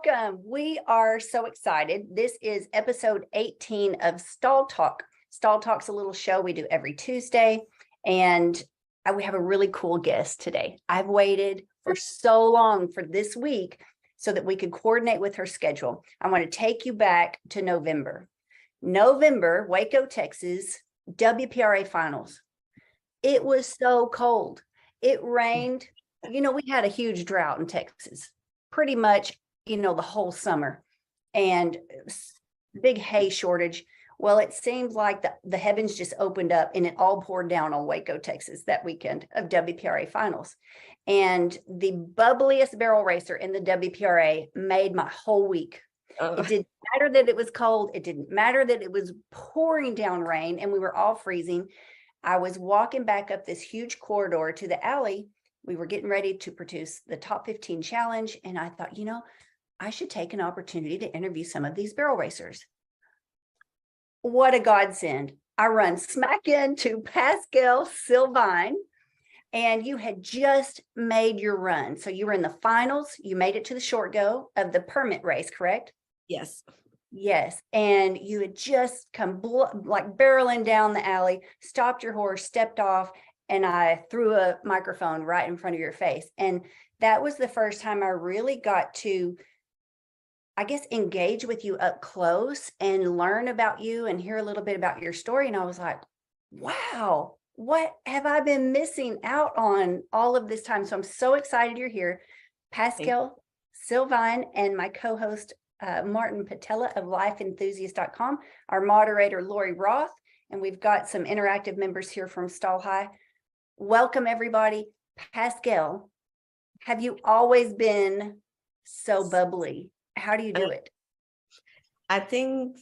welcome. We are so excited. This is episode 18 of Stall Talk. Stall Talk's a little show we do every Tuesday, and we have a really cool guest today. I've waited for so long for this week so that we could coordinate with her schedule. I want to take you back to November, Waco, Texas, WPRA finals. It was so cold. It rained. We had a huge drought in Texas, pretty much, the whole summer, and big hay shortage. Well, it seems like the heavens just opened up and it all poured down on Waco, Texas that weekend of WPRA finals. And the bubbliest barrel racer in the WPRA made my whole week. It didn't matter that it was cold. It didn't matter that it was pouring down rain and we were all freezing. I was walking back up this huge corridor to the alley. We were getting ready to produce the top 15 challenge. And I thought, I should take an opportunity to interview some of these barrel racers. What a godsend. I run smack into Pascal Sylvain, and you had just made your run. So you were in the finals. You made it to the short go of the permit race, correct? Yes. Yes. And you had just come barreling down the alley, stopped your horse, stepped off, and I threw a microphone right in front of your face. And that was the first time I really got to, I guess, engage with you up close and learn about you and hear a little bit about your story. And I was like, wow, what have I been missing out on all of this time? So I'm so excited you're here. Pascal Sylvain and my co-host, Martin Patella of lifeenthusiast.com, our moderator, Lori Roth, and we've got some interactive members here from Stall High. Welcome, everybody. Pascal, have you always been so bubbly? How do you do it? I think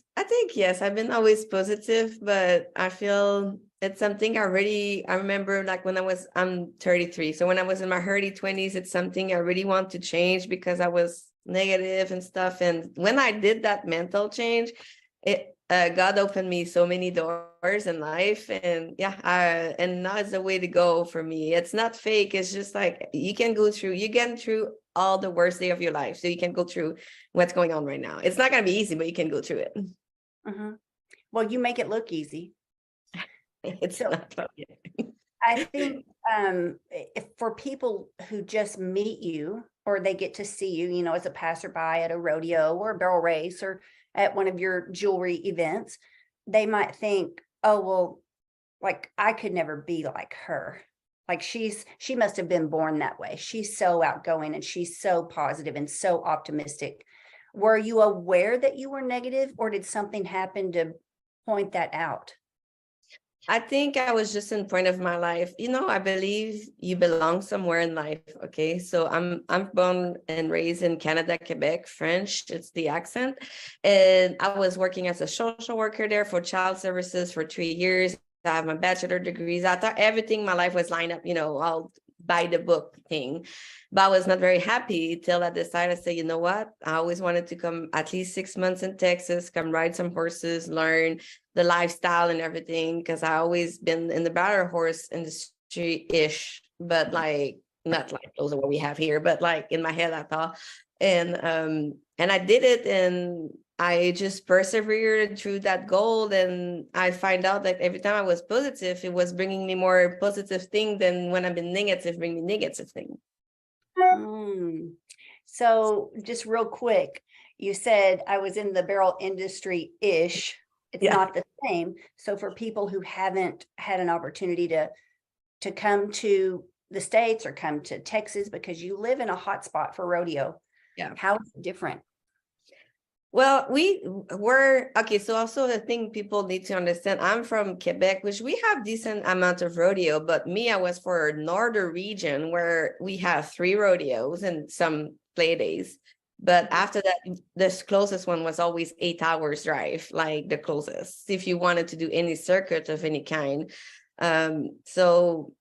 yes, I've been always positive, but I feel it's something I remember, like when I'm 33. So when I was in my early 20s, it's something I really want to change because I was negative and stuff. And when I did that mental change, God opened me so many doors in life, and and now it's the way to go for me. It's not fake. It's just like you get through all the worst day of your life, so you can go through what's going on right now. It's not going to be easy, but you can go through it. Mm-hmm. Well, you make it look easy. It's not. I think if for people who just meet you or they get to see you, as a passerby at a rodeo or a barrel race or at one of your jewelry events, they might think, oh, well, like I could never be like her. Like she must have been born that way. She's so outgoing and she's so positive and so optimistic. Were you aware that you were negative, or did something happen to point that out? I think I was just in point of my life. I believe you belong somewhere in life. Okay. So I'm born and raised in Canada, Quebec, French. It's the accent. And I was working as a social worker there for child services for 3 years. I have my bachelor degrees. I thought everything in my life was lined up, all by the book thing. But I was not very happy till I decided to say, you know what? I always wanted to come at least 6 months in Texas, come ride some horses, learn the lifestyle and everything, because I always been in the battle horse industry-ish, but like not like those are what we have here, but like in my head I thought. And I did it, and I just persevered through that goal. And I find out that every time I was positive, it was bringing me more positive thing than when I've been negative, bring me negative thing. So just real quick, you said I was in the barrel industry-ish. It's not the same. So for people who haven't had an opportunity to come to the States or come to Texas, because you live in a hot spot for rodeo. Yeah. How is it different? Well, so also the thing people need to understand, I'm from Quebec, which we have decent amount of rodeo, but I was for northern region where we have 3 rodeos and some play days. But after that, the closest one was always 8 hours drive, like the closest, if you wanted to do any circuit of any kind. So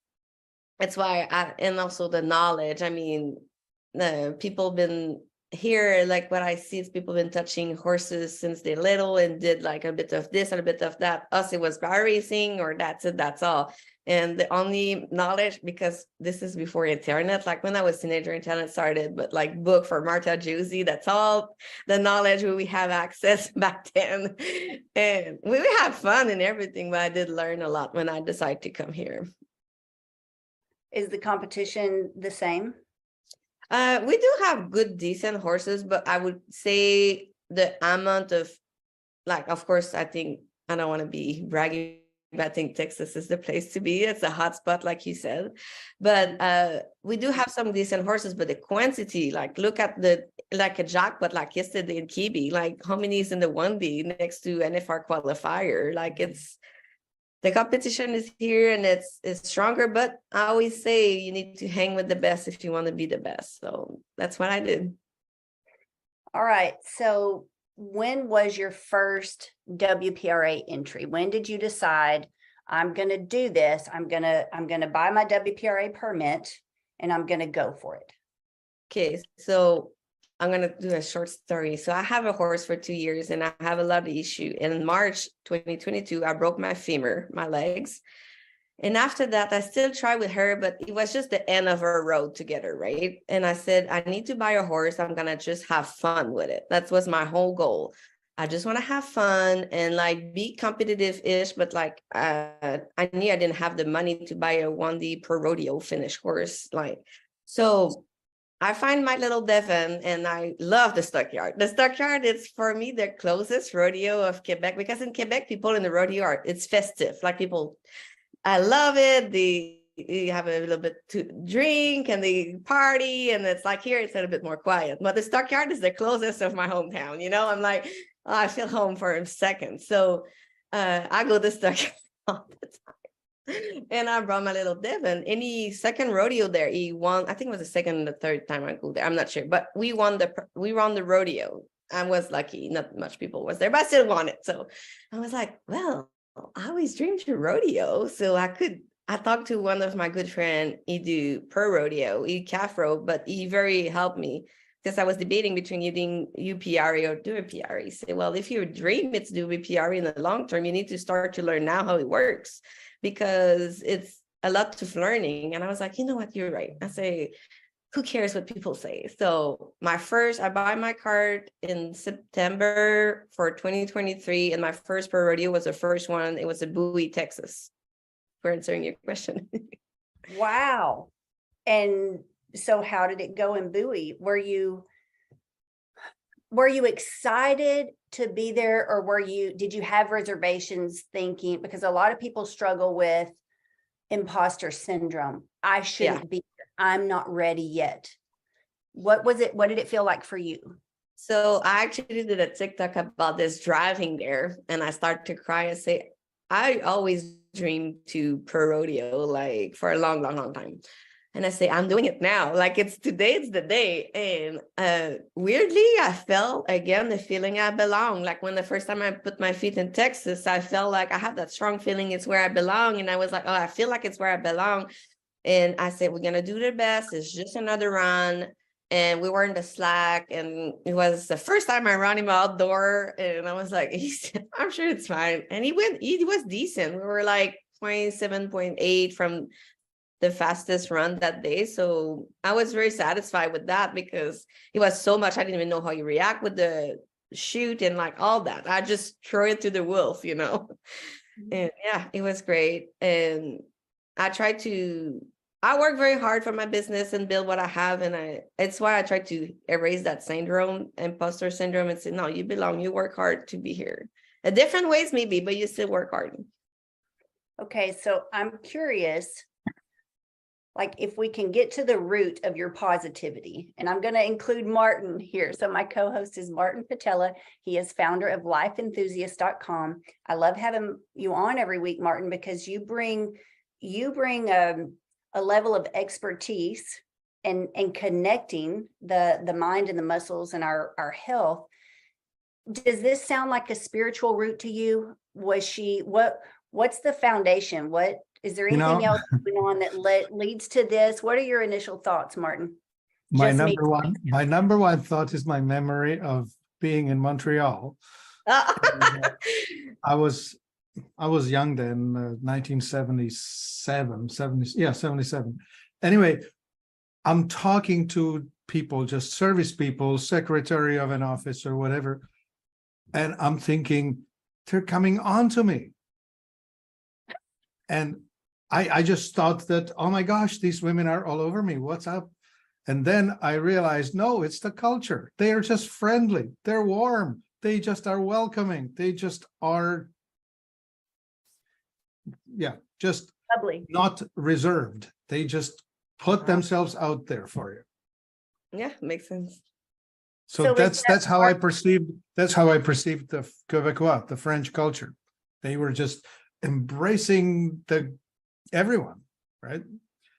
that's why, and also the knowledge, the people been here, like what I see is people been touching horses since they're little and did like a bit of this and a bit of that. Us, it was bar racing, or that's it, that's all. And the only knowledge, because this is before internet, like when I was teenager, internet started, but like book for Marta Juicy, that's all the knowledge we have access back then. And we had fun and everything, but I did learn a lot when I decided to come here. Is the competition the same? We do have good, decent horses, but I would say the amount of, like, of course, I think, I don't want to be bragging, but I think Texas is the place to be. It's a hot spot, like you said. But we do have some decent horses, but the quantity, like, look at like a jackpot, like yesterday in Kibi, like how many is in the 1D next to NFR qualifier? Like, it's, the competition is here and it's stronger, but I always say you need to hang with the best if you want to be the best. So that's what I did. All right. So when was your first WPRA entry? When did you decide I'm going to do this? I'm going to buy my WPRA permit and I'm going to go for it. Okay. So I'm going to do a short story. So I have a horse for 2 years and I have a lot of issue. And in March 2022, I broke my femur, my legs. And after that, I still tried with her, but it was just the end of our road together, right? And I said, I need to buy a horse. I'm going to just have fun with it. That was my whole goal. I just want to have fun and like be competitive-ish, but like I knew I didn't have the money to buy a 1D per rodeo finish horse. Like, so I find my little Devon and I love the stockyard. The stockyard is for me the closest rodeo of Quebec, because in Quebec, people in the rodeo are, it's festive. Like people, I love it. You have a little bit to drink and the party, and it's like here it's a little bit more quiet. But the stockyard is the closest of my hometown. You know, I'm like, oh, I feel home for a second. So I go to the stockyard all the time. And I brought my little Devon. Any second rodeo there, he won. I think it was the second and the third time I go there. I'm not sure, but we won the rodeo. I was lucky. Not much people was there, but I still won it. So I was like, well, I always dreamed to rodeo. So I talked to one of my good friend, he do per rodeo, he calf rope, but he very helped me because I was debating between using UPRA or do a PRA. He said, well, if your dream is to do a PRA in the long term, you need to start to learn now how it works, because it's a lot of learning. And I was like, you know what, you're right. I say, who cares what people say? So I buy my card in September for 2023. And my first pro rodeo was the first one. It was in Bowie, Texas. For answering your question. Wow. And so how did it go in Bowie? Were you excited to be there, or did you have reservations thinking, because a lot of people struggle with imposter syndrome. I shouldn't be here. I'm not ready yet. What was it? What did it feel like for you? So I actually did a TikTok about this driving there, and I started to cry and say, I always dreamed to pro rodeo, like for a long, long, long time. And I say, I'm doing it now. Like it's the day. And weirdly, I felt again the feeling I belong. Like when the first time I put my feet in Texas, I felt like I have that strong feeling it's where I belong. And I was like, oh, I feel like it's where I belong. And I said, we're gonna do the best. It's just another run. And we were in the slack, and it was the first time I ran him outdoor. And I was like, I'm sure it's fine. And he was decent. We were like 27.8 from the fastest run that day. So I was very satisfied with that, because it was so much. I didn't even know how you react with the shoot and like all that. I just throw it to the wolf, you know? And yeah, it was great. And I work very hard for my business and build what I have. And it's why I try to erase that syndrome, imposter syndrome, and say, no, you belong, you work hard to be here. In different ways maybe, but you still work hard. Okay, so I'm curious, like if we can get to the root of your positivity, and I'm going to include Martin here. So my co-host is Martin Patella. He is founder of lifeenthusiast.com. I love having you on every week, Martin, because you bring a level of expertise and connecting the mind and the muscles and our health. Does this sound like a spiritual root to you? What's the foundation? What is there anything else going on that leads to this? What are your initial thoughts, Martin? My number one thought is my memory of being in Montreal. I was I was young then, 1977, 77. Anyway, I'm talking to people, just service people, secretary of an office or whatever, and I'm thinking they're coming on to me. And I just thought that, oh my gosh, these women are all over me. What's up? And then I realized, no, it's the culture. They are just friendly. They're warm. They just are welcoming. They just are, yeah, just Lovely. not reserved. They just put themselves out there for you. Yeah, makes sense. So So is that's that how I perceived the Quebecois, the French culture. They were just embracing everyone, right?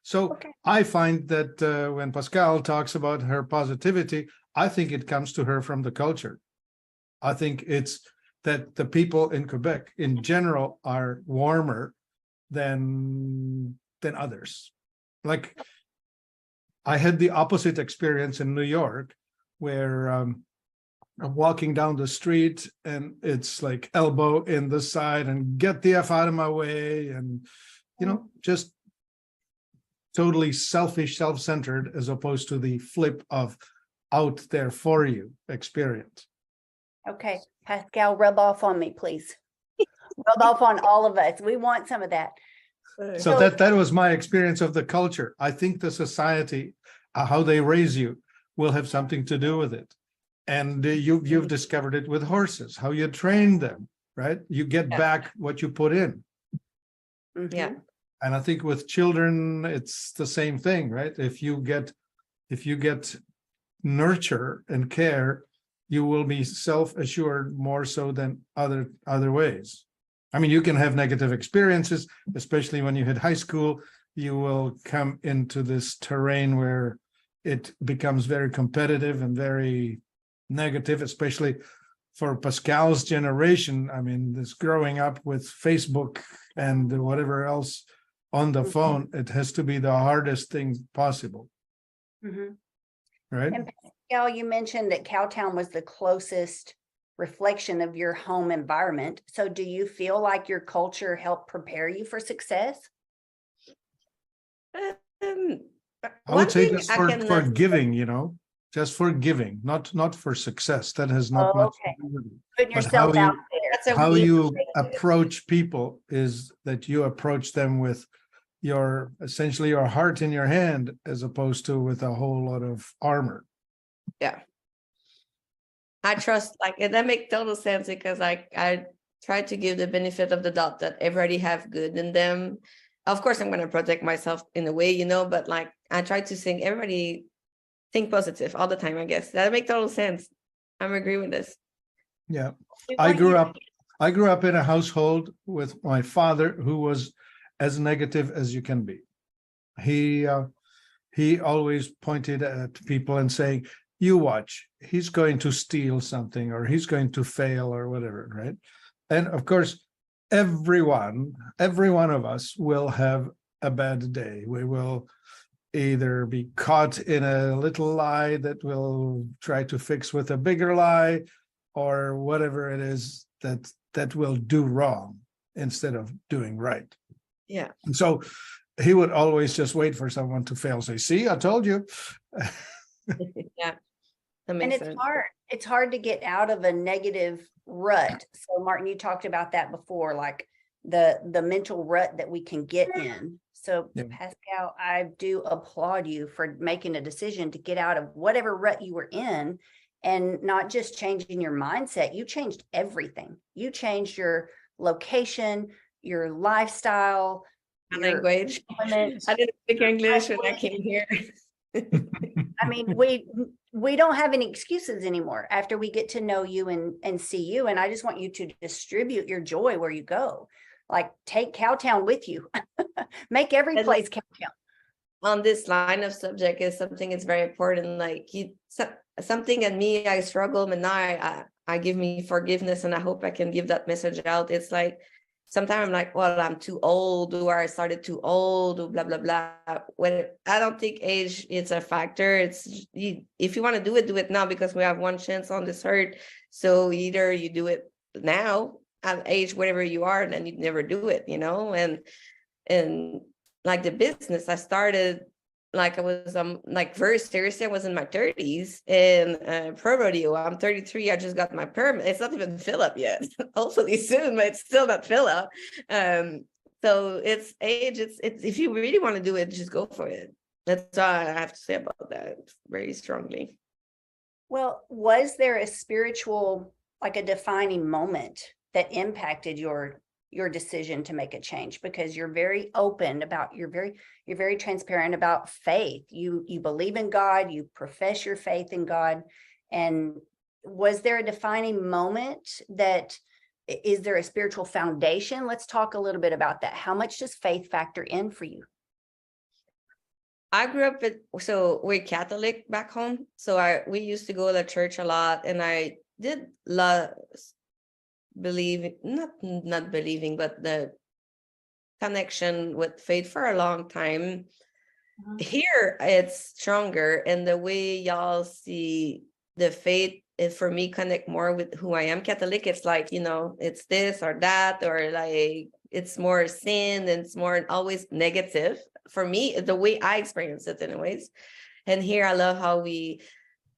So Okay. I find that when Pascal talks about her positivity, I think it comes to her from the culture. I think it's that the people in Quebec in general are warmer than others. Like I had the opposite experience in New York, where I'm walking down the street and it's like elbow in the side and get the F out of my way, and just totally selfish, self-centered, as opposed to the flip of out there for you experience. Okay, Pascal, rub off on me, please. Rub off on all of us. We want some of that. So that was my experience of the culture. I think the society, how they raise you, will have something to do with it. And you've discovered it with horses, how you train them, right? You get back what you put in. Yeah. Mhm. And I think with children, it's the same thing, right? If you get nurture and care, you will be self-assured more so than other ways. I mean, you can have negative experiences, especially when you hit high school. You will come into this terrain where it becomes very competitive and very negative, especially for Pascal's generation. I mean, this growing up with Facebook and whatever else on the phone, it has to be the hardest thing possible, Mhm. right? And Pascal, you mentioned that Cowtown was the closest reflection of your home environment. So do you feel like your culture helped prepare you for success? Um, I would one say thing just I for can giving, just for giving, not for success. That has not much to Okay. do with it. Putting But yourself out there. that's a how weak you way. approach people is that you approach them with essentially your heart in your hand, as opposed to with a whole lot of armor. Yeah. I trust, like, and that makes total sense, because I try to give the benefit of the doubt that everybody have good in them. Of course, I'm going to protect myself in a way, but like I try to think everybody think positive all the time. I guess that makes total sense. I'm agree with this. Yeah. We I want you grew up in a household with my father who was as negative as you can be. He always pointed at people and saying, you watch, he's going to steal something, or he's going to fail, or whatever, right? And of course, every one of us will have a bad day. We will either be caught in a little lie that we'll try to fix with a bigger lie, or whatever it is that will do wrong instead of doing right. Yeah. And so he would always just wait for someone to fail, say, see, I told you. Yeah. That and makes it's sense. hard. It's hard to get out of a negative rut. So Martin, you talked about that before, like the mental rut that we can get in. So Yeah. Pascal, I do applaud you for making a decision to get out of whatever rut you were in, and not just changing your mindset. You changed everything. You changed your location, your lifestyle, My your language. employment. I didn't speak English when I came here. I mean, we don't have any excuses anymore after we get to know you and see you. And I just want you to distribute your joy where you go. Like, take Cowtown with you. Make every And place Cowtown. On this line of subject is something is very important. Like something in me, I struggle, and now I give me forgiveness, and I hope I can give that message out. It's like sometimes I'm like, well, I'm too old, or I started too old, or blah blah blah. When I don't think age is a factor. It's if you want to do it now, because we have one chance on this earth. So either you do it now, at age whatever you are, and then you'd never do it, and like the business I started, like I was like very serious. I was in my 30s, and pro rodeo, I'm 33. I just got my permit. It's not even fill up yet. Hopefully soon, but it's still not fill up. So it's age, it's if you really want to do it, just go for it. That's all I have to say about that very strongly. Well, was there a spiritual, like a defining moment that impacted your decision to make a change? Because you're very open about, you're very transparent about faith. You believe in God, you profess your faith in God. And was there a defining moment that, is there a spiritual foundation? Let's talk a little bit about that. How much does faith factor in for you? I grew up so we're Catholic back home. So we used to go to church a lot, and I did not believing, but the connection with faith for a long time. Here it's stronger, and the way y'all see the faith is, for me, connect more with who I am Catholic. It's like, it's this or that, or like it's more sin, and it's more always negative for me, the way I experience it anyways. And here I love how we,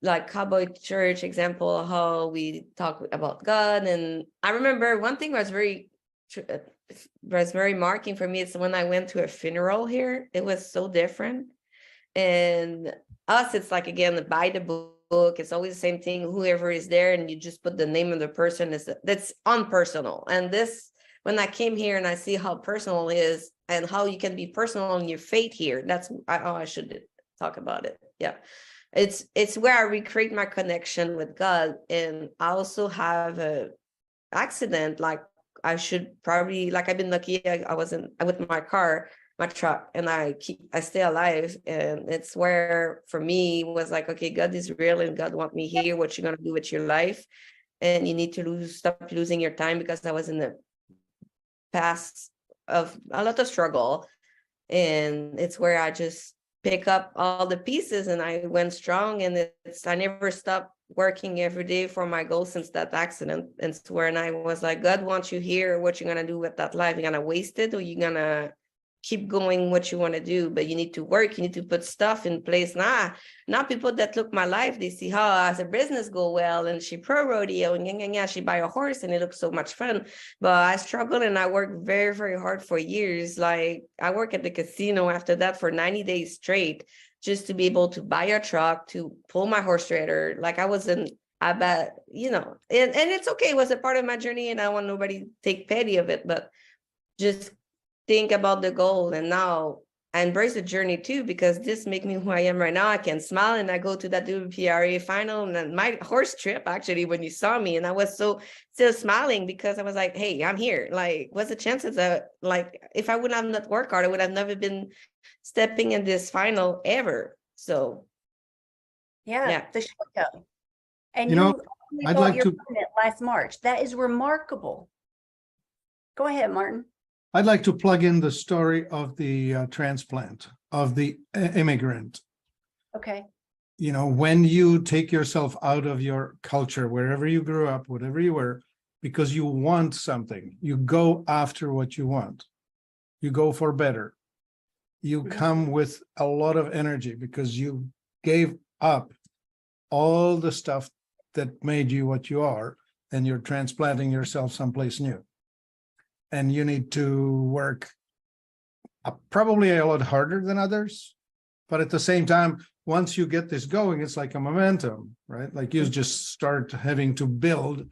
like Cowboy Church example, how we talk about God. And I remember one thing was very marking for me. It's when I went to a funeral here. It was so different. And us, it's like, again, by the book, it's always the same thing. Whoever is there, and you just put the name of the person, that's unpersonal. And this, when I came here and I see how personal it is, and how you can be personal in your faith here, I should talk about it. Yeah. It's where I recreate my connection with God. And I also have a accident, like I should probably, like I've been lucky, I wasn't with my truck, and I stay alive. And it's where, for me, was like, okay, God is real, and God want me here. What you gonna do with your life? And you need to stop losing your time, because I was in the past of a lot of struggle. And it's where I just pick up all the pieces, and I went strong. And I never stopped working every day for my goal since that accident. And it's where, and I was like, God wants you here. What you gonna do with that life? You gonna waste it, or you gonna keep going what you want to do? But you need to work, you need to put stuff in place. Now people that look my life, they see how as a business go well, and she pro rodeo, and she buy a horse, and it looks so much fun. But I struggled, and I worked very, very hard for years. Like I worked at the casino after that for 90 days straight, just to be able to buy a truck, to pull my horse trailer. Like I bet, and it's okay. It was a part of my journey, and I want nobody to take pity of it, but just think about the goal. And now I embrace the journey too, because this makes me who I am right now. I can smile, and I go to that WPRA final, and then my horse trip, actually, when you saw me, and I was still smiling, because I was like, hey, I'm here. Like, what's the chances that, like, if I would have not worked hard, I would have never been stepping in this final ever. So Yeah. The show. And I'd like to last March. That is remarkable. Go ahead, Martin. I'd like to plug in the story of the transplant, of the immigrant. Okay. When you take yourself out of your culture, wherever you grew up, whatever you were, because you want something, you go after what you want. You go for better. You come with a lot of energy, because you gave up all the stuff that made you what you are, and you're transplanting yourself someplace new. And you need to work probably a lot harder than others. But at the same time, once you get this going, it's like a momentum, right? Like you just start having to build.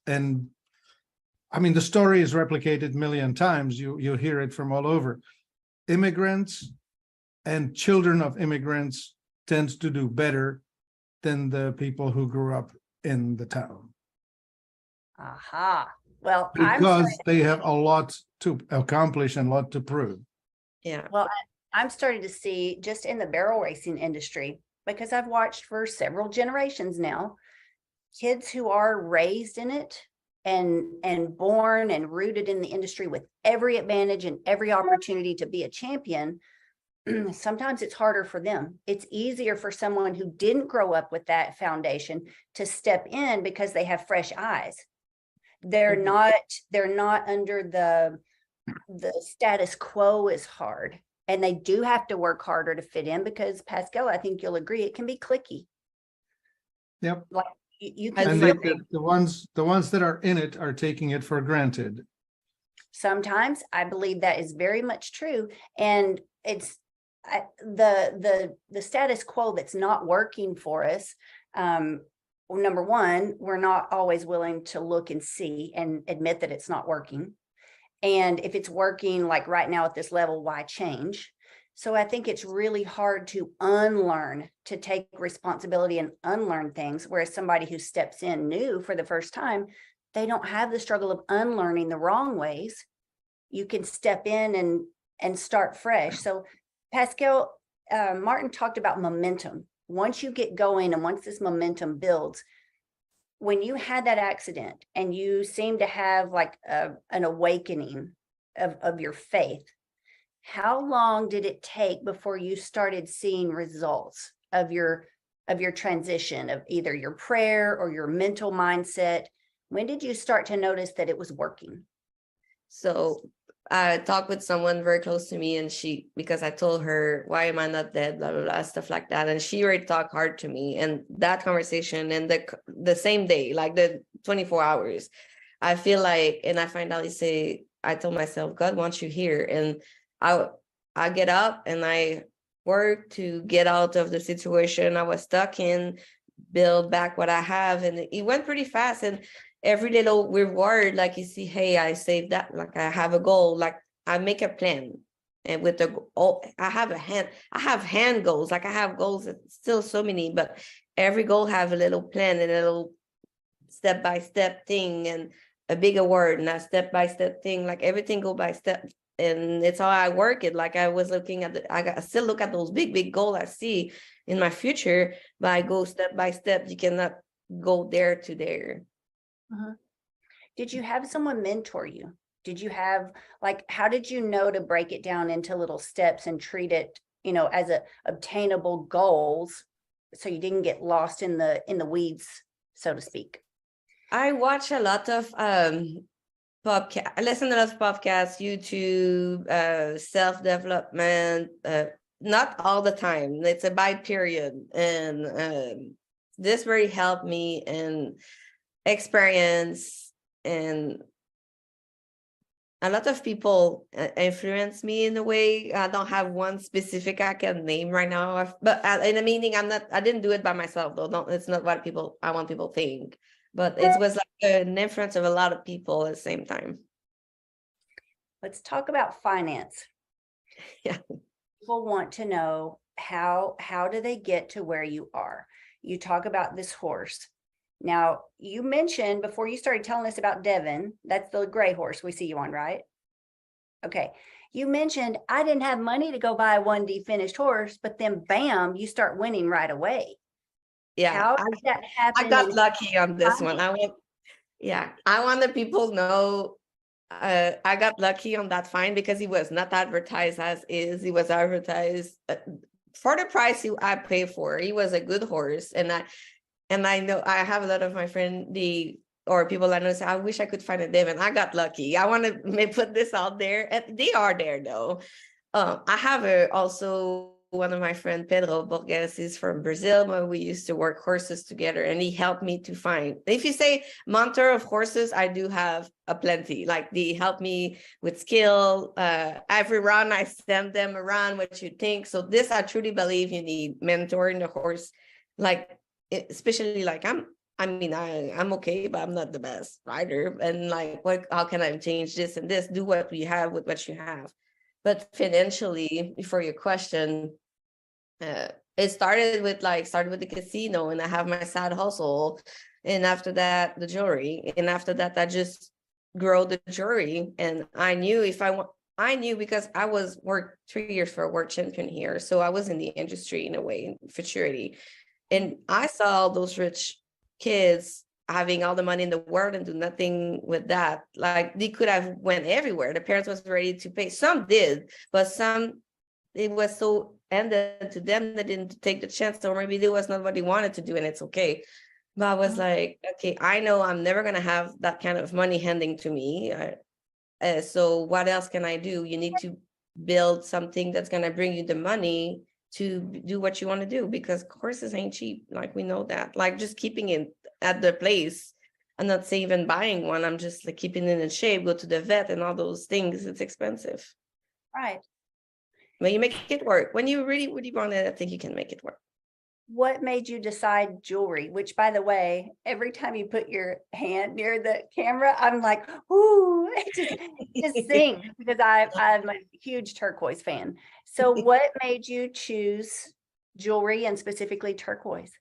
And I mean, the story is replicated a million times. You hear it from all over. Immigrants and children of immigrants tend to do better than the people who grew up in the town. Aha. Well, because they have a lot to accomplish and a lot to prove. Yeah. Well, I'm starting to see, just in the barrel racing industry, because I've watched for several generations now, kids who are raised in it and born and rooted in the industry with every advantage and every opportunity to be a champion. Sometimes it's harder for them. It's easier for someone who didn't grow up with that foundation to step in, because they have fresh eyes. They're Mhm. not under the status quo is hard. And they do have to work harder to fit in because Pascal, I think you'll agree, it can be clicky. Yep. Like you I can And do fit agree. the ones that are in it are taking it for granted. sometimes. I believe that is very much true. And it's the status quo that's not working for us. Well, number one, we're not always willing to look and see and admit that it's not working. And if it's working like right now at this level, why change? So I think it's really hard to unlearn, to take responsibility and unlearn things. Whereas somebody who steps in new for the first time, they don't have the struggle of unlearning the wrong ways. You can step in and start fresh. So Pascal, Martin talked about momentum. Once you get going and once this momentum builds, when you had that accident and you seem to have like an awakening of your faith, how long did it take before you started seeing results of your transition, of either your prayer or your mental mindset? When did you start to notice that it was working? So I talked with someone very close to me, and because I told her, why am I not dead, blah, blah, blah, stuff like that. And she already talked hard to me. And that conversation, and the same day, like the 24 hours, I feel like, and I find out, I told myself, God wants you here. And I get up and I work to get out of the situation I was stuck in, build back what I have. And it went pretty fast. And every little reward, like you see, hey, I saved that, like I have a goal, like I make a plan. And with I have hand goals, like I have goals, still so many, but every goal have a little plan and a little step-by-step thing and a bigger word and a step-by-step thing, like everything go by step. And it's how I work it. Like I was looking at I still look at those big goals I see in my future, but I go step by step. You cannot go there to there. Did you have someone mentor you? Did you have, like, how did you know to break it down into little steps and treat it, as obtainable goals, so you didn't get lost in the weeds, so to speak? I watch a lot of podcast. I listen to a lot of podcasts, YouTube, self-development. Not all the time. It's a by period, and this really helped me in experience. And a lot of people influence me in a way. I don't have one specific I can name right now, but in the meaning, I didn't do it by myself though. No, it's not what I want people think, but it was like an influence of a lot of people at the same time. Let's talk about finance. Yeah. People want to know how do they get to where you are? You talk about this horse. Now, you mentioned before you started telling us about Devin, that's the gray horse we see you on, right? Okay. You mentioned I didn't have money to go buy a 1D finished horse, but then bam, you start winning right away. Yeah. How did that happen? I got lucky on this one. I want the people know I got lucky on that find because he was not advertised as is. He was advertised for the price I paid for. He was a good horse, and I know I have a lot of my friends or people I know say, I wish I could find a Devin. I got lucky. I want to put this out there, and they are there though. I have also one of my friends, Pedro Borges, is from Brazil, but we used to work horses together, and he helped me to find. If you say mentor of horses, I do have a plenty. Like they help me with skill. Every run, I send them around what you think. So this, I truly believe you need mentoring the horse, like especially like I'm okay, but I'm not the best rider. And like, how can I change this and this? Do what we have with what you have. But financially, for your question, it started with the casino, and I have my side hustle, and after that the jewelry, and after that I just grow the jewelry. And I knew because I worked 3 years for a world champion here, so I was in the industry in a way, in futurity, and I saw those rich kids having all the money in the world and do nothing with that. Like they could have went everywhere. The parents was ready to pay. Some did, but some, it was so ended to them, they didn't take the chance, or maybe it was not what they wanted to do, and it's okay. But I was like, okay, I know I'm never gonna have that kind of money handing to me. So what else can I do? You need to build something that's gonna bring you the money to do what you want to do, because courses ain't cheap. Like, we know that. Like, just keeping it at the place. I'm not saying even buying one. I'm just like keeping it in shape, go to the vet and all those things. It's expensive. Right. But you make it work. When you really, really want it, I think you can make it work. What made you decide jewelry? Which, by the way, every time you put your hand near the camera, I'm like, ooh, just sing, because I'm a huge turquoise fan. So what made you choose jewelry and specifically turquoise?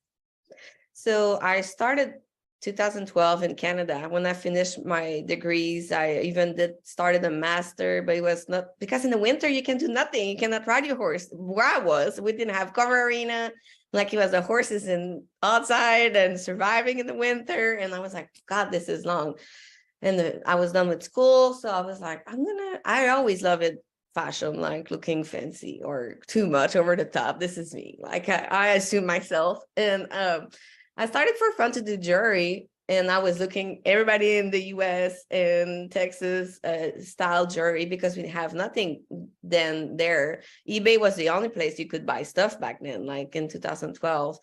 So I started 2012 in Canada. When I finished my degrees, I even started a master, but it was not, because in the winter you can do nothing. You cannot ride your horse. Where I was, we didn't have cover arena. Like, it was the horses in outside and surviving in the winter. And I was like, God, this is long. And I was done with school. So I was like, I always love it. Fashion, like looking fancy or too much over the top. This is me. Like, I assume myself. And I started for fun to do jewelry, and I was looking everybody in the US and Texas style jewelry, because we have nothing then there. eBay was the only place you could buy stuff back then, like in 2012.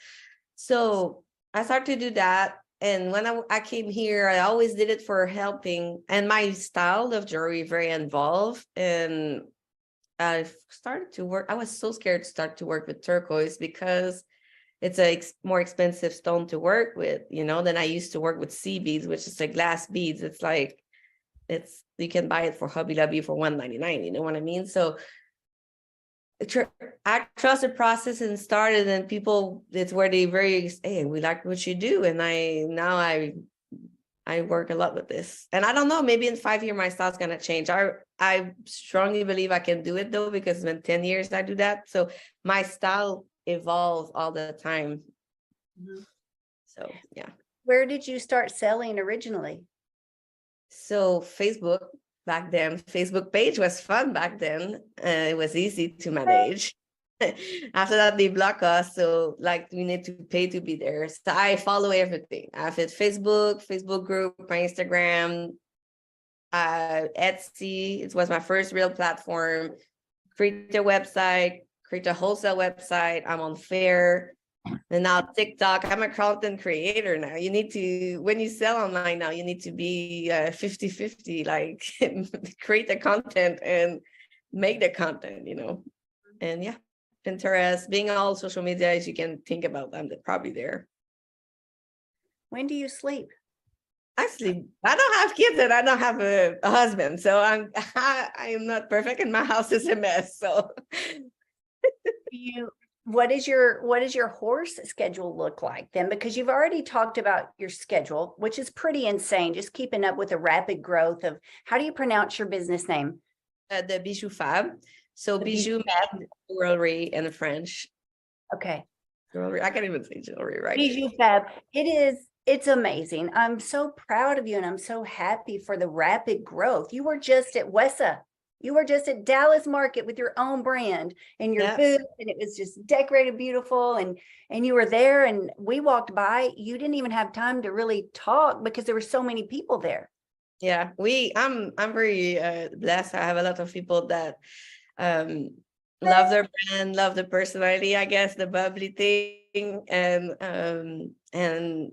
So I started to do that. And when I came here, I always did it for helping. And my style of jewelry very involved. And I started to work. I was so scared to start to work with turquoise, because it's a more expensive stone to work with, than I used to work with sea beads, which is like glass beads. It's like, you can buy it for Hobby Lobby for $1.99. You know what I mean? So I trust the process and started, and people, it's where they hey, we like what you do. And I work a lot with this. And I don't know, maybe in 5 years, my style's going to change. I strongly believe I can do it though, because in 10 years I do that. So my style evolve all the time. So yeah. Where did you start selling originally? So Facebook back then, Facebook page was fun back then. It was easy to manage. After that, they block us. So like, we need to pay to be there. So I follow everything. I have Facebook group, my Instagram, Etsy. It was my first real platform. Create a website, create a wholesale website. I'm on Faire. And now TikTok. I'm a content creator now. You need to, when you sell online now, you need to be 50-50, like create the content and make the content, And yeah, Pinterest, being all social media as you can think about them, they're probably there. When do you sleep? Actually, I don't have kids and I don't have a husband, so I am not perfect, and my house is a mess. So what does your horse schedule look like then? Because you've already talked about your schedule, which is pretty insane, just keeping up with the rapid growth of, how do you pronounce your business name? The Bijou Fab. So The bijou, jewelry in French. Okay. Jewelry. I can't even say jewelry, right? Bijou Fab. It's amazing. I'm so proud of you, and I'm so happy for the rapid growth. You were just at WESA. You were just at Dallas Market with your own brand and your booth, and it was just decorated beautiful. And you were there, and we walked by. You didn't even have time to really talk because there were so many people there. Yeah, I'm very blessed. I have a lot of people that love their brand, love the personality, I guess, the bubbly thing, and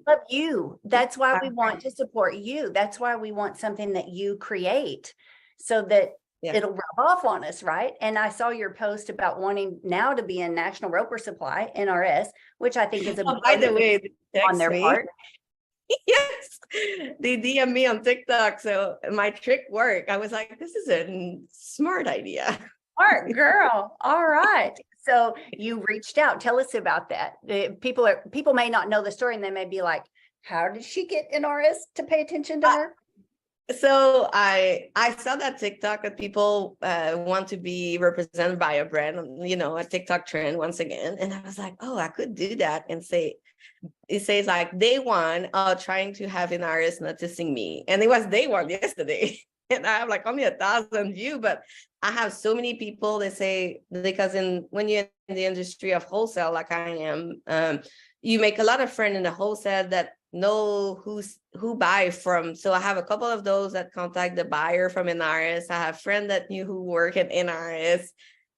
love you. That's why we want to support you. That's why we want something that you create, so that it'll rub off on us, right? And I saw your post about wanting now to be in National Roper Supply, NRS, which I think is a by the way, on their part. Yes, they DM me on TikTok, so my trick worked. I was like, this is a smart idea. Smart girl. All right. So you reached out. Tell us about that. People may not know the story, and they may be like, how did she get NRS to pay attention to her? So I saw that TikTok that people want to be represented by a brand, a TikTok trend once again. And I was like, oh, I could do that and say, it says like day one, trying to have an artist noticing me. And it was day one yesterday. And I have like only 1,000 views, but I have so many people that say, because when you're in the industry of wholesale, like I am, you make a lot of friends in the wholesale that know who buy from. So I have a couple of those that contact the buyer from NRS. I have friends that knew who work at NRS,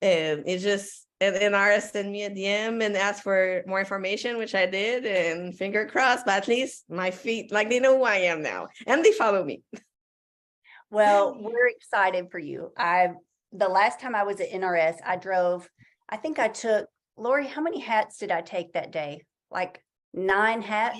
and it just and NRS sent me a DM and asked for more information, which I did, and finger crossed, but at least my feet, like they know who I am now and they follow me. Well, we're excited for you. The last time I was at NRS, I think I took, Lori, how many hats did I take that day? Like 9 hats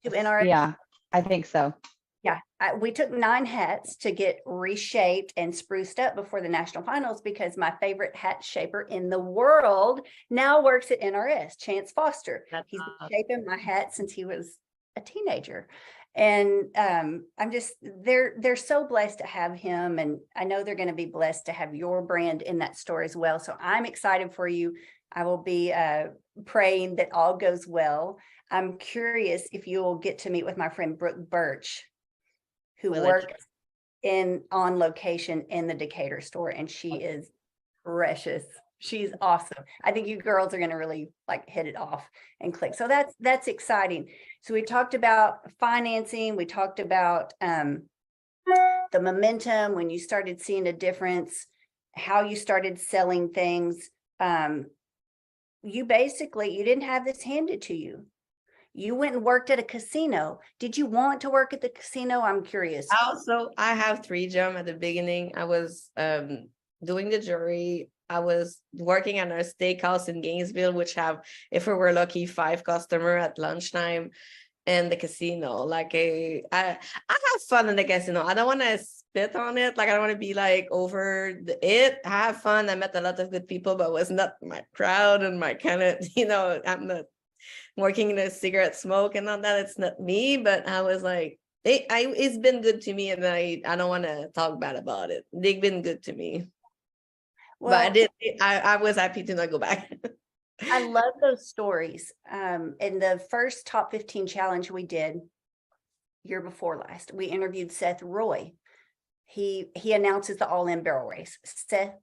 to NRS? Yeah, I think so. Yeah, we took 9 hats to get reshaped and spruced up before the national finals because my favorite hat shaper in the world now works at NRS, Chance Foster. He's been shaping my hat since he was a teenager. And they're so blessed to have him. And I know they're going to be blessed to have your brand in that store as well. So I'm excited for you. I will be praying that all goes well. I'm curious if you'll get to meet with my friend Brooke Birch, who works on location in the Decatur store, and she is precious. She's awesome. I think you girls are going to really like hit it off and click. So that's exciting. So we talked about financing. We talked about the momentum when you started seeing a difference, how you started selling things. You didn't have this handed to you. You went and worked at a casino. Did you want to work at the casino? I'm curious. Also, I have 3 jobs at the beginning. I was doing the jury. I was working at a steakhouse in Gainesville, which have, if we were lucky, 5 customers at lunchtime, and the casino. Like I have fun in the casino. I don't want to spit on it. Like I don't want to be like over it. I have fun. I met a lot of good people, but it was not my crowd and my kind of, I'm not working in a cigarette smoke and all that. It's not me, but I was like, it's been good to me, and I don't want to talk bad about it. They've been good to me. Well, But I was happy to not go back. I love those stories. In the first Top 15 challenge we did year before last, we interviewed Seth Roy. He announces the All In Barrel Race, Seth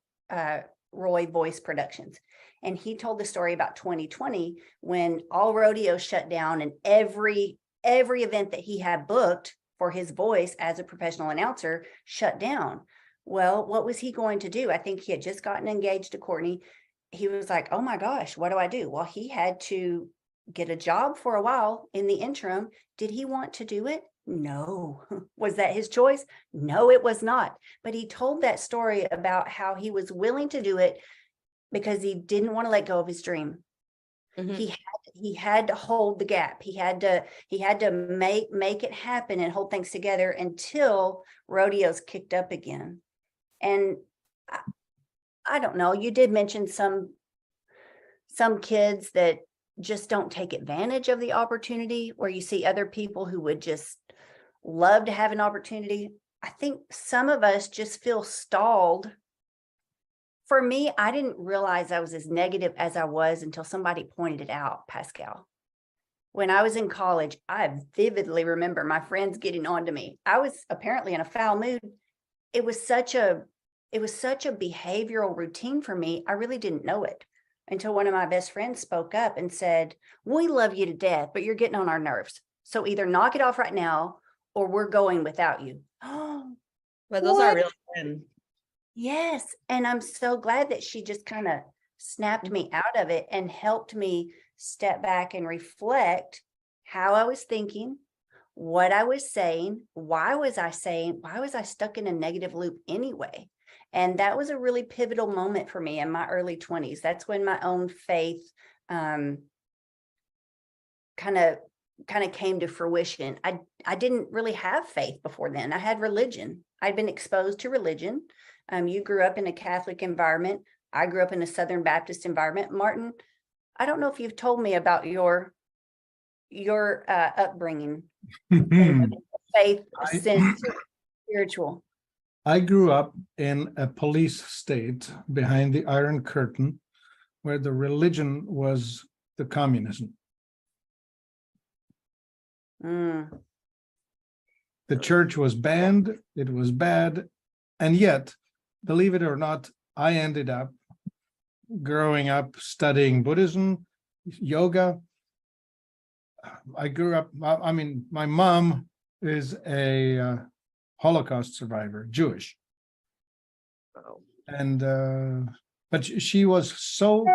Roy Voice Productions. And he told the story about 2020 when all rodeo shut down and every event that he had booked for his voice as a professional announcer shut down. Well, what was he going to do? I think he had just gotten engaged to Courtney. He was like, oh my gosh, what do I do? Well, he had to get a job for a while in the interim. Did he want to do it? No. Was that his choice? No, it was not. But he told that story about how he was willing to do it because he didn't want to let go of his dream. Mm-hmm. He had to hold the gap. He had to make it happen and hold things together until rodeos kicked up again. And I don't know, you did mention some kids that just don't take advantage of the opportunity, where you see other people who would just love to have an opportunity. I think some of us just feel stalled. For me, I didn't realize I was as negative as I was until somebody pointed it out, Pascal. When I was in college, I vividly remember my friends getting on to me. I was apparently in a foul mood. It was such a behavioral routine for me. I really didn't know it until one of my best friends spoke up and said, we love you to death, but you're getting on our nerves. So either knock it off right now or we're going without you. Oh, but those are real friends. Yes. And I'm so glad that she just kind of snapped me out of it and helped me step back and reflect how I was thinking, what I was saying, why was I stuck in a negative loop anyway? And that was a really pivotal moment for me in my early 20s. That's when my own faith kind of came to fruition. I didn't really have faith before then. I had religion. I'd been exposed to religion. You grew up in a Catholic environment. I grew up in a Southern Baptist environment. Martin, I don't know if you've told me about your upbringing, faith, spiritual. I grew up in a police state behind the Iron Curtain, where the religion was the communism. The church was banned, it was bad, and yet, believe it or not, I ended up growing up studying Buddhism, yoga, I grew up, I mean, my mom is a Holocaust survivor, Jewish. Oh. And but she was so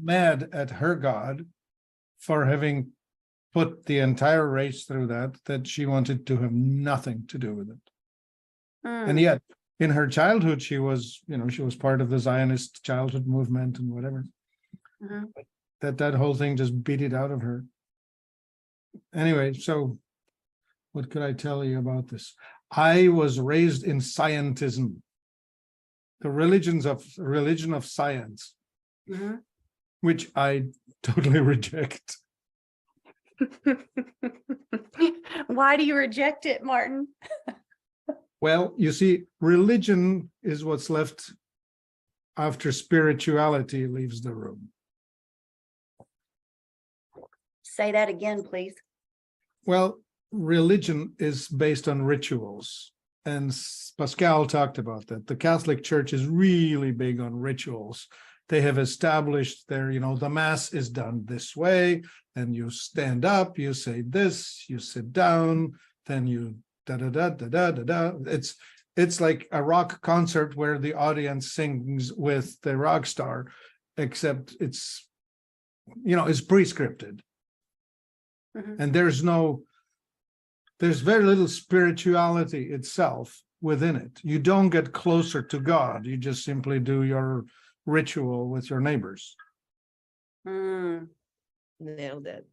mad at her God for having put the entire race through that she wanted to have nothing to do with it. And yet in her childhood, she was, she was part of the Zionist childhood movement and whatever. Mhm. That whole thing just beat it out of her. Anyway, so what could I tell you about this? I was raised in scientism, the religion of science, Mhm. which I totally reject. Why do you reject it, Martin? Well, you see, religion is what's left after spirituality leaves the room. Say that again, please. Well, religion is based on rituals. And Pascal talked about that. The Catholic Church is really big on rituals. They have established their, the mass is done this way, and you stand up, you say this, you sit down, then you da da da da da da da. It's like a rock concert where the audience sings with the rock star, except it's pre-scripted. Mhm. And there's very little spirituality itself within it. You don't get closer to God. You just simply do your ritual with your neighbors. Mm. Nailed it.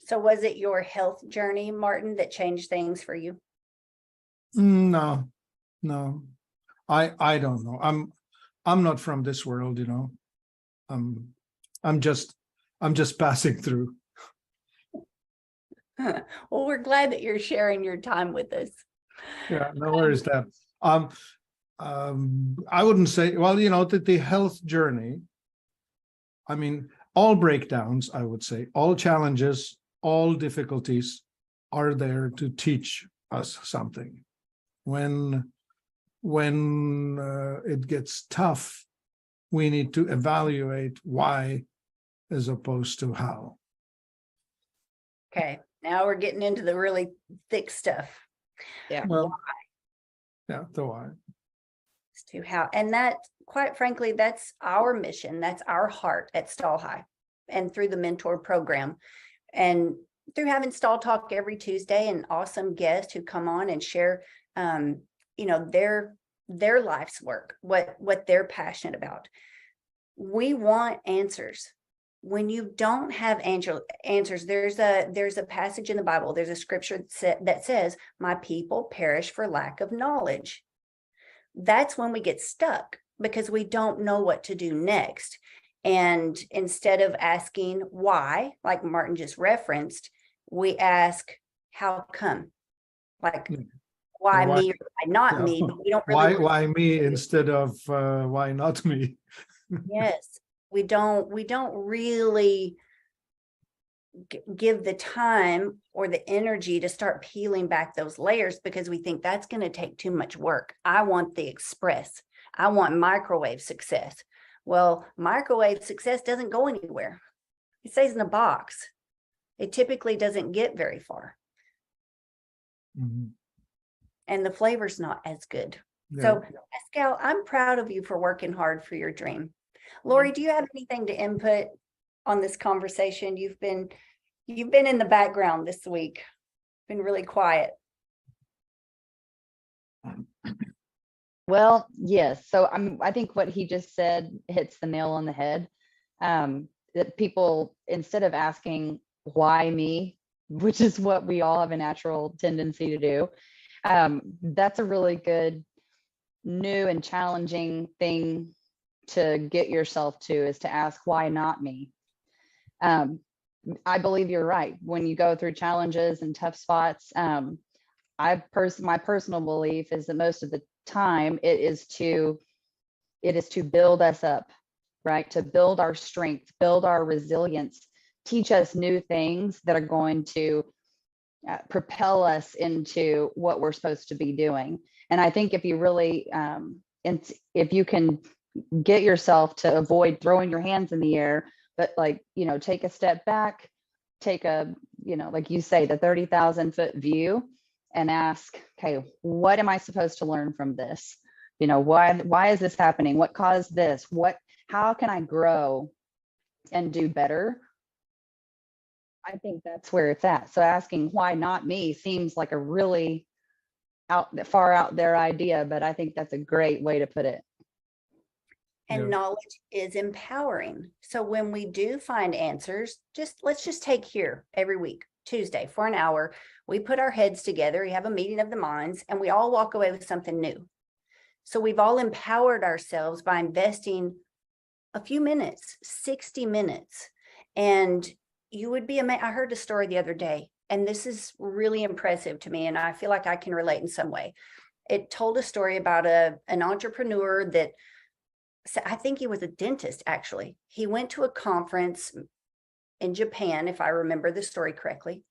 So was it your health journey, Martin, that changed things for you? No. I don't know. I'm not from this world, I'm just passing through. Well, we're glad that you're sharing your time with us. Yeah, no worries that. I wouldn't say, well, that the health journey, I mean, all breakdowns, I would say, all challenges, all difficulties are there to teach us something. When it gets tough, we need to evaluate why as opposed to how. Okay, now we're getting into the really thick stuff. Yeah. Well, yeah, the why. As to how, and that, quite frankly, that's our mission. That's our heart at Stall High, and through the mentor program, and through having Stall Talk every Tuesday, and awesome guests who come on and share, their life's work, what they're passionate about. We want answers. When you don't have answers, there's a passage in the Bible, there's a scripture that says, "My people perish for lack of knowledge." That's when we get stuck, because we don't know what to do next. And instead of asking why, like Martin just referenced, we ask, how come? Like, why Why- me or why not yeah. me? But we don't really Why me instead of why not me? Yes, we don't really give the time or the energy to start peeling back those layers, because we think that's going to take too much work. I want the express. I want microwave success. Well, microwave success doesn't go anywhere. It stays in a box. It typically doesn't get very far, Mhm. and the flavor's not as good. Yeah. So, Pascal, I'm proud of you for working hard for your dream. Lori, do you have anything to input on this conversation? You've been in the background this week, been really quiet. Well, yes. So I think what he just said hits the nail on the head. That people, instead of asking why me, which is what we all have a natural tendency to do, that's a really good new and challenging thing to get yourself to, is to ask, why not me? I believe you're right. When you go through challenges and tough spots, my personal belief is that most of the time it is to build us up, right? To build our strength, build our resilience, teach us new things that are going to propel us into what we're supposed to be doing. And I think if you really, if you can get yourself to avoid throwing your hands in the air, but take a step back, take a, like you say, the 30,000-foot view and ask, okay, what am I supposed to learn from this? Why is this happening? What caused this? How can I grow and do better? I think that's where it's at. So asking why not me seems like a really far out there idea, but I think that's a great way to put it. And Yeah. knowledge is empowering. So when we do find answers, let's just take here every week, Tuesday for an hour, we put our heads together, we have a meeting of the minds, and we all walk away with something new. So we've all empowered ourselves by investing a few minutes, 60 minutes. And you would be amazed. I heard a story the other day, and this is really impressive to me, and I feel like I can relate in some way. It told a story about an entrepreneur that, I think he was a dentist, actually. He went to a conference in Japan, if I remember the story correctly.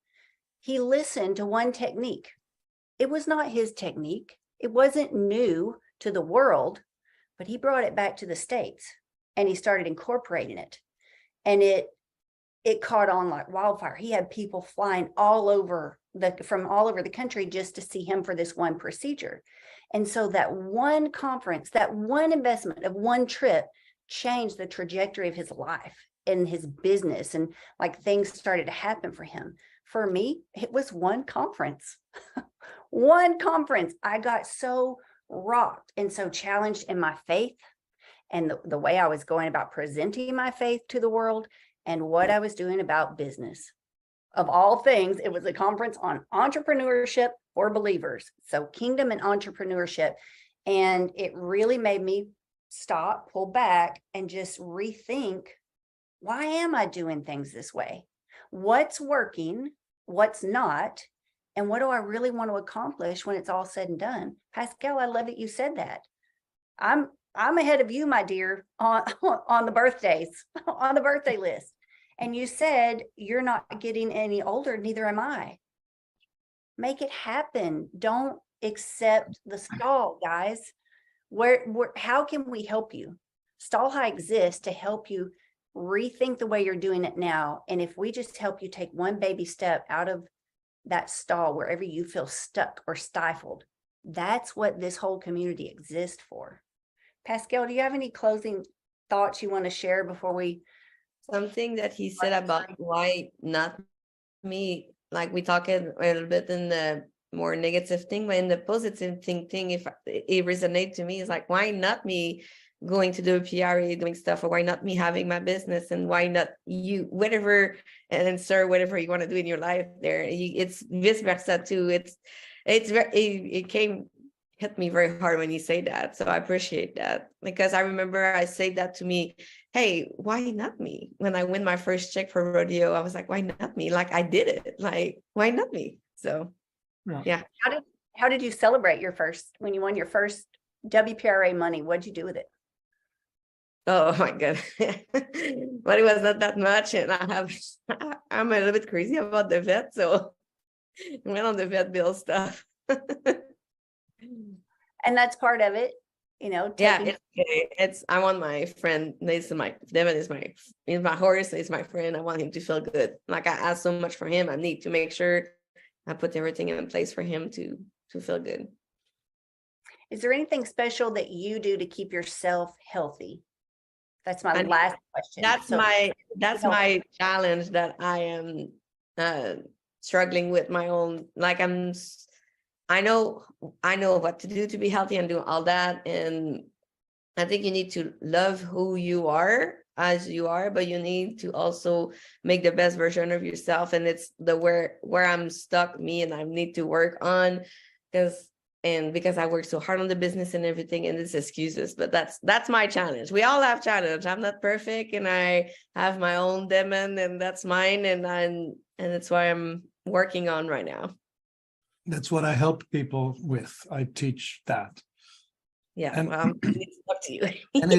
He listened to one technique. It was not his technique. It wasn't new to the world, but he brought it back to the States and he started incorporating it. And it caught on like wildfire. He had people flying from all over the country just to see him for this one procedure. And so that one conference, that one investment of one trip changed the trajectory of his life and his business, and like things started to happen for him. For me, it was one conference. One conference. I got so rocked and so challenged in my faith and the way I was going about presenting my faith to the world and what I was doing about business. Of all things, it was a conference on entrepreneurship for believers. So kingdom and entrepreneurship. And it really made me stop, pull back, and just rethink, why am I doing things this way? What's working? What's not? And what do I really want to accomplish when it's all said and done? Pascal, I love that you said that. I'm ahead of you, my dear, on the birthdays, on the birthday list. And you said you're not getting any older, neither am I. Make it happen. Don't accept the stall, guys. How can we help you? Stall High exists to help you rethink the way you're doing it now. And if we just help you take one baby step out of that stall, wherever you feel stuck or stifled, that's what this whole community exists for. Pascal, do you have any closing thoughts you want to share before we? Something that he said about why not me, like we talked a little bit in the more negative thing, but in the positive thing, if it resonates to me, is like, why not me going to do a PRA, doing stuff, or why not me having my business, and why not you, whatever, and then sir, whatever you want to do in your life there. It's vice versa too. It hit me very hard when you say that. So I appreciate that, because I remember I said that to me, hey, why not me? When I win my first check for rodeo, I was like, why not me? Like, I did it. Like, why not me? So yeah. How did you celebrate when you won your first WPRA money? What'd you do with it? Oh my God. But it was not that much. And I'm a little bit crazy about the vet. So I went on the vet bill stuff. And that's part of it, Yeah, I want my friend, Devin is my horse, he's my friend. I want him to feel good. Like, I ask so much from him. I need to make sure I put everything in place for him to feel good. Is there anything special that you do to keep yourself healthy? That's my last question. That's my challenge that I am struggling with my own. Like, I know what to do to be healthy and do all that. And I think you need to love who you are as you are, but you need to also make the best version of yourself. And it's where I'm stuck, and I need to work on, because I work so hard on the business and everything, and it's excuses, but that's my challenge. We all have challenge. I'm not perfect, and I have my own demon, and that's mine. And it's what I'm working on right now. That's what I help people with. I teach that. Yeah, and, well, I need to talk to you. And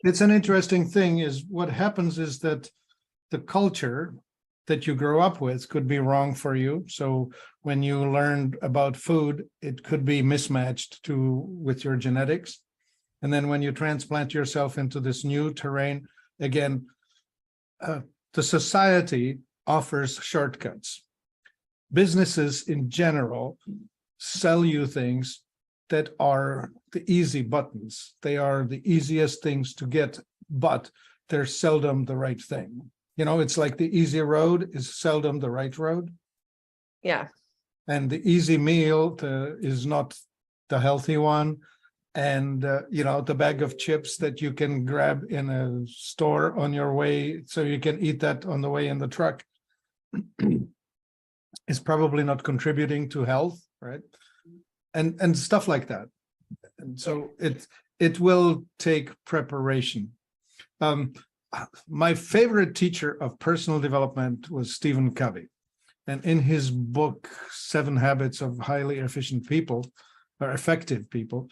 it's an interesting thing is what happens is that the culture that you grow up with could be wrong for you. So when you learned about food, it could be mismatched with your genetics. And then when you transplant yourself into this new terrain, again, the society offers shortcuts. Businesses in general sell you things that are the easy buttons. They are the easiest things to get, but they're seldom the right thing. You know, it's like the easy road is seldom the right road. Yeah. And the easy meal is not the healthy one. And, you know, the bag of chips that you can grab in a store on your way, so you can eat that on the way in the truck, is probably not contributing to health, right? And stuff like that. And so it will take preparation. My favorite teacher of personal development was Stephen Covey. And in his book, 7 Habits of Highly Efficient People, or Effective People,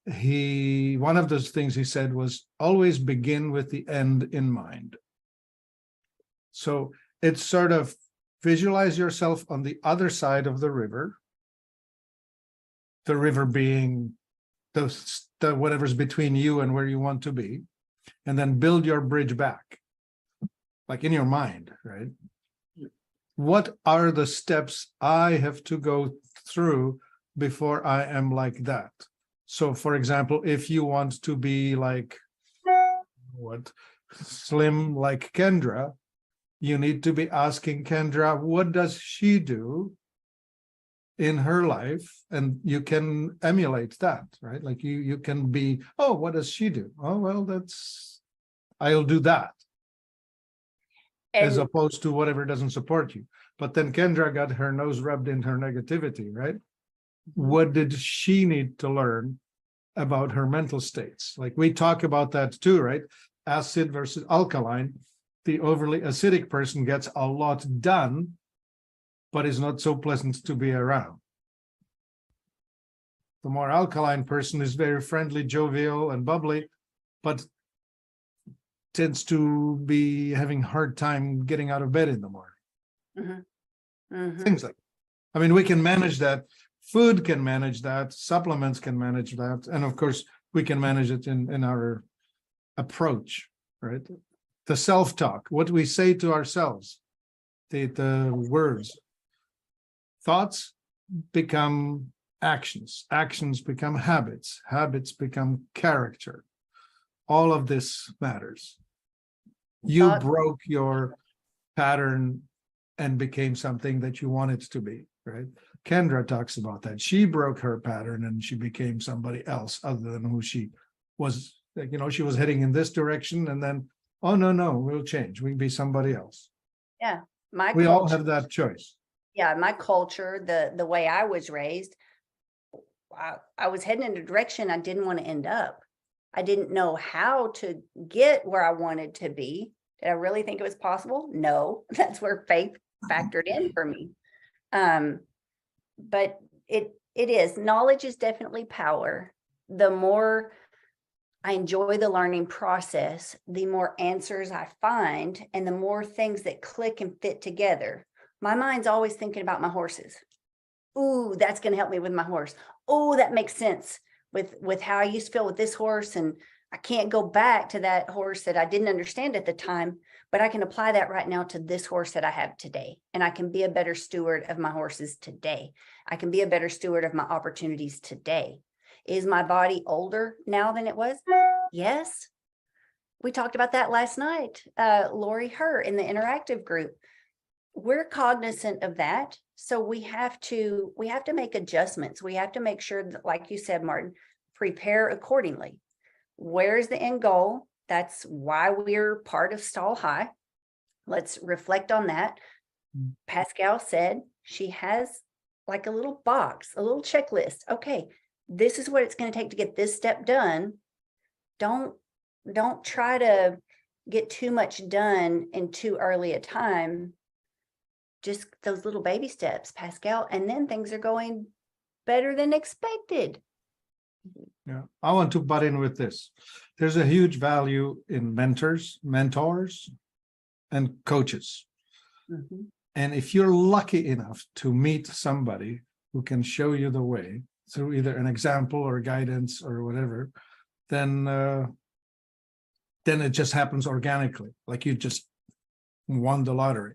one of those things he said was always begin with the end in mind. So it's sort of visualize yourself on the other side of the river being the whatever's between you and where you want to be, and then build your bridge back, like in your mind, right? What are the steps I have to go through before I am like that? So, for example, if you want to be like slim like Kendra, you need to be asking Kendra, what does she do in her life? And you can emulate that, right? Like you can be, oh, what does she do? Oh, well, I'll do that. As And opposed to whatever doesn't support you. But then Kendra got her nose rubbed in her negativity, right? What did she need to learn about her mental states? Like we talk about that too, right? Acid versus alkaline. The overly acidic person gets a lot done, but is not so pleasant to be around. The more alkaline person is very friendly, jovial, and bubbly, but tends to be having a hard time getting out of bed in the morning. Things like that. I mean, we can manage that. Food can manage that. Supplements can manage that. And of course, we can manage it in our approach, right? The self-talk, what we say to ourselves, the words. Thoughts become actions. Actions become habits. Habits become character. All of this matters. You broke your pattern and became something that you wanted to be, right? Kendra talks about that. She broke her pattern and she became somebody else other than who she was. Like, you know, she was heading in this direction and then, oh, no, we'll change. We can be somebody else. yeah, We all have that choice. yeah, my culture, the way I was raised, I was heading in a direction I didn't want to end up. I didn't know how to get where I wanted to be. Did I really think it was possible? No, that's where faith factored in for me. But it is, knowledge is definitely power. The more I enjoy the learning process, the more answers I find and the more things that click and fit together. My mind's always thinking about my horses. Ooh, that's going to help me with my horse. Oh, that makes sense with how I used to feel with this horse. And I can't go back to that horse that I didn't understand at the time, but I can apply that right now to this horse that I have today. And I can be a better steward of my horses today. I can be a better steward of my opportunities today. Is my body older now than it was? Yes. We talked about that last night. Lori Herr in the interactive group. We're cognizant of that. So we have to make adjustments. We have to make sure that, like you said, Martin, prepare accordingly. Where's the end goal? That's why we're part of Stall High. Let's reflect on that. Pascal said she has like a little box, a little checklist. Okay, this is what it's going to take to get this step done. Don't try to get too much done in too early a time. Just those little baby steps, Pascal, and then things are going better than expected. Yeah, I want to butt in with this. There's a huge value in mentors, and coaches. And if you're lucky enough to meet somebody who can show you the way through either an example or guidance or whatever, then it just happens organically, like you just won the lottery.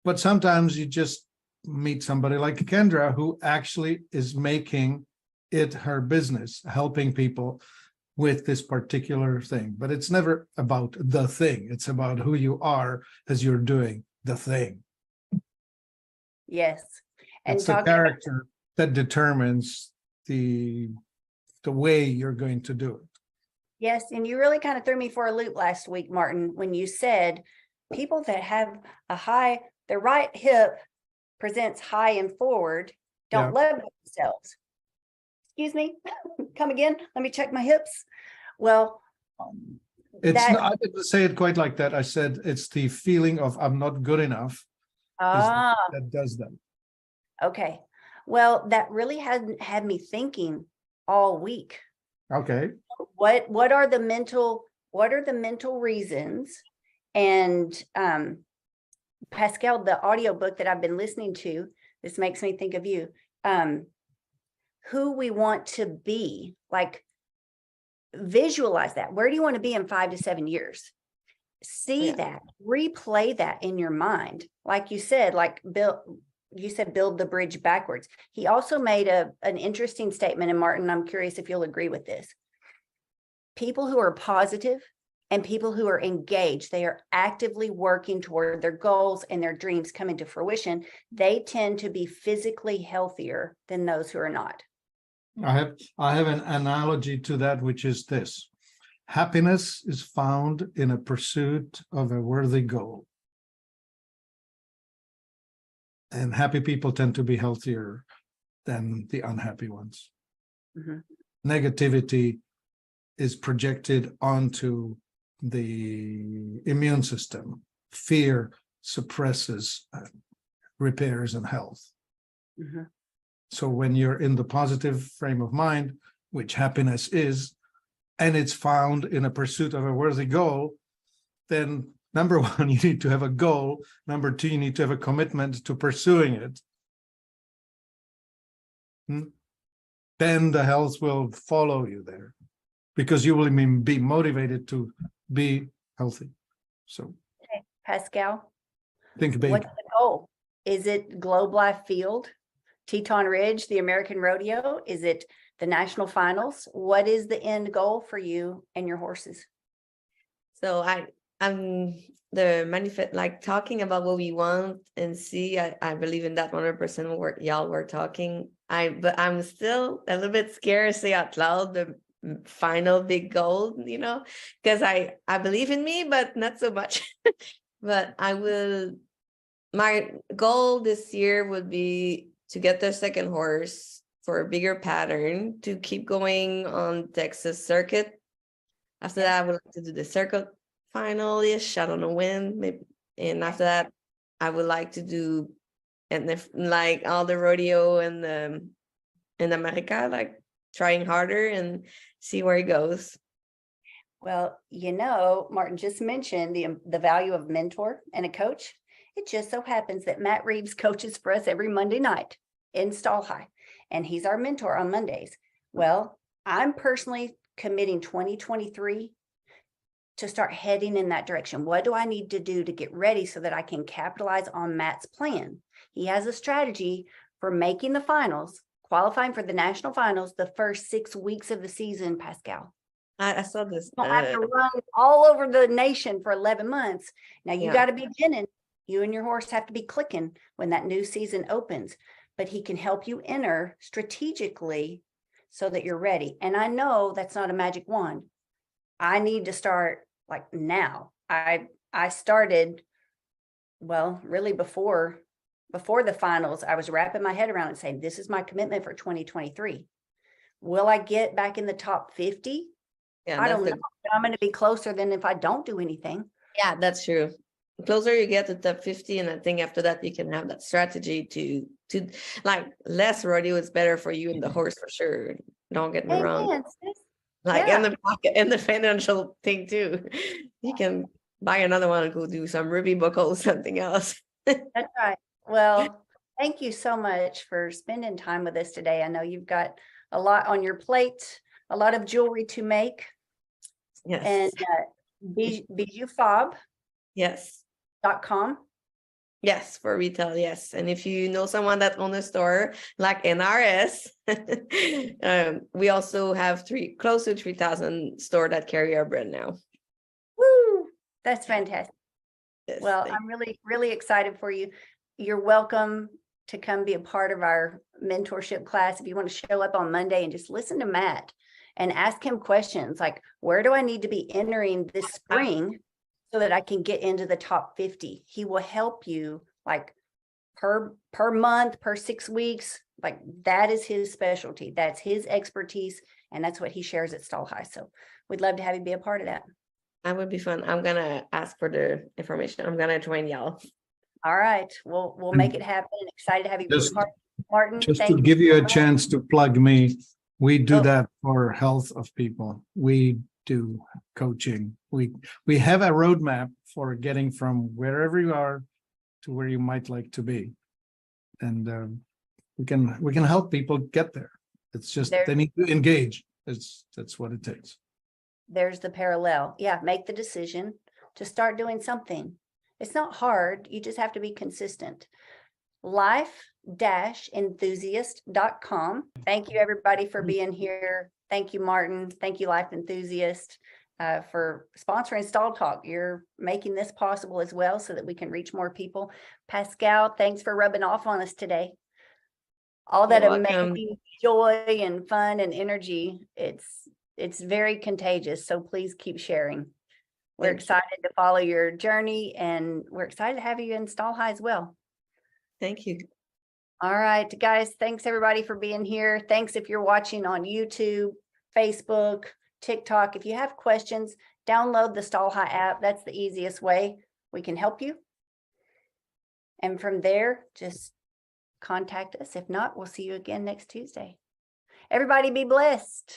But sometimes you just meet somebody like Kendra who actually is making it her business, helping people with this particular thing. But it's never about the thing. It's about who you are as you're doing the thing. Yes. And It's the talking about, character that determines the way you're going to do it. yes, and you really kind of threw me for a loop last week, Martin, when you said people that have their right hip presents high and forward, don't love themselves. Excuse me, come again, let me check my hips. Well, It's that, not, I didn't say it quite like that. I said it's the feeling of I'm not good enough that does that. okay. Well, that really had me thinking all week. Okay. What are the mental reasons? And Pascal, the audiobook that I've been listening to, this makes me think of you. Who we want to be, like visualize that. Where do you want to be in 5 to 7 years? See that, replay that in your mind. Like you said, build the bridge backwards. He also made an interesting statement, and Martin, I'm curious if you'll agree with this. People who are positive and people who are engaged, they are actively working toward their goals and their dreams coming to fruition. They tend to be physically healthier than those who are not. I have an analogy to that, which is this. Happiness is found in a pursuit of a worthy goal. And happy people tend to be healthier than the unhappy ones. Mhm. Negativity is projected onto the immune system. Fear suppresses repairs and health. Mhm. So when you're in the positive frame of mind, which happiness is, and it's found in a pursuit of a worthy goal, then number one, you need to have a goal. Number two, you need to have a commitment to pursuing it. Then the health will follow you there because you will be motivated to be healthy. So Okay, Pascal, think big. what's the goal? Is it Globe Life Field, Teton Ridge, the American Rodeo? Is it the national finals? What is the end goal for you and your horses? So I'm the manifest, like talking about what we want and see. I believe in that 100% what y'all were talking. But I'm still a little bit scared to say out loud the final big goal, because I believe in me, but not so much. But my goal this year would be to get the second horse for a bigger pattern, to keep going on Texas circuit. After that, I would like to do the circuit final-ish. I don't know when, maybe. And after that, I would like to do, and if like all the rodeo and in America, like trying harder and see where it goes. Well, Martin just mentioned the value of mentor and a coach. It just so happens that Matt Reeves coaches for us every Monday night in Stall High, and he's our mentor on Mondays. Well, I'm personally committing 2023 to start heading in that direction. What do I need to do to get ready so that I can capitalize on Matt's plan? He has a strategy for making the finals, qualifying for the national finals the first 6 weeks of the season, Pascal. I saw this. You don't have to run all over the nation for 11 months. Now you got to be beginning. You and your horse have to be clicking when that new season opens, but he can help you enter strategically so that you're ready. And I know that's not a magic wand. I need to start like now. I started, well, really before the finals. I was wrapping my head around and saying, this is my commitment for 2023. Will I get back in the top 50? Yeah, I don't know. I'm going to be closer than if I don't do anything. Yeah, that's true. The closer you get to top 50, and I think after that you can have that strategy to like less rodeo is better for you and the horse for sure. Don't get me wrong. Amen, sis. Like Yeah. in the pocket and the financial thing too. You can buy another one and go do some Ruby buckle, something else. That's right. Well, thank you so much for spending time with us today. I know you've got a lot on your plate, a lot of jewelry to make. Yes. And bijoufob.com. Yes. Yes, for retail, yes. And if you know someone that owns a store like NRS, we also have close to 3,000 stores that carry our brand now. Woo, that's fantastic. Yes, Well, thank I'm really, really excited for you. You're welcome to come be a part of our mentorship class. If you want to show up on Monday and just listen to Matt and ask him questions like, where do I need to be entering this spring so that I can get into the top 50? He will help you like per month, per 6 weeks. Like that is his specialty. That's his expertise. And that's what he shares at Stall High. So we'd love to have you be a part of that. That would be fun. I'm gonna ask for the information. I'm gonna join y'all. All right, we'll make it happen. Excited to have you be a Just- part. Martin, Just to thank give you so a much. chance to plug me, we do Oh. that for health of people. We do coaching. We have a roadmap for getting from wherever you are to where you might like to be. And we can help people get there. It's just There- they need to engage. That's what it takes. There's the parallel. Yeah, make the decision to start doing something. It's not hard. You just have to be consistent. life-enthusiast.com. Thank you, everybody, for being here. Thank you, Martin. Thank you, Life Enthusiast, for sponsoring Stall Talk. You're making this possible as well so that we can reach more people. Pascal, thanks for rubbing off on us today. All that You're welcome. amazing joy and fun and energy. It's very contagious. So please keep sharing. We're Thank you. excited to follow your journey and we're excited to have you in Stall High as well. Thank you. All right, guys, thanks everybody for being here. Thanks if you're watching on YouTube, Facebook, TikTok. If you have questions, download the Stall High app. That's the easiest way we can help you. And from there, just contact us. If not, we'll see you again next Tuesday. Everybody be blessed.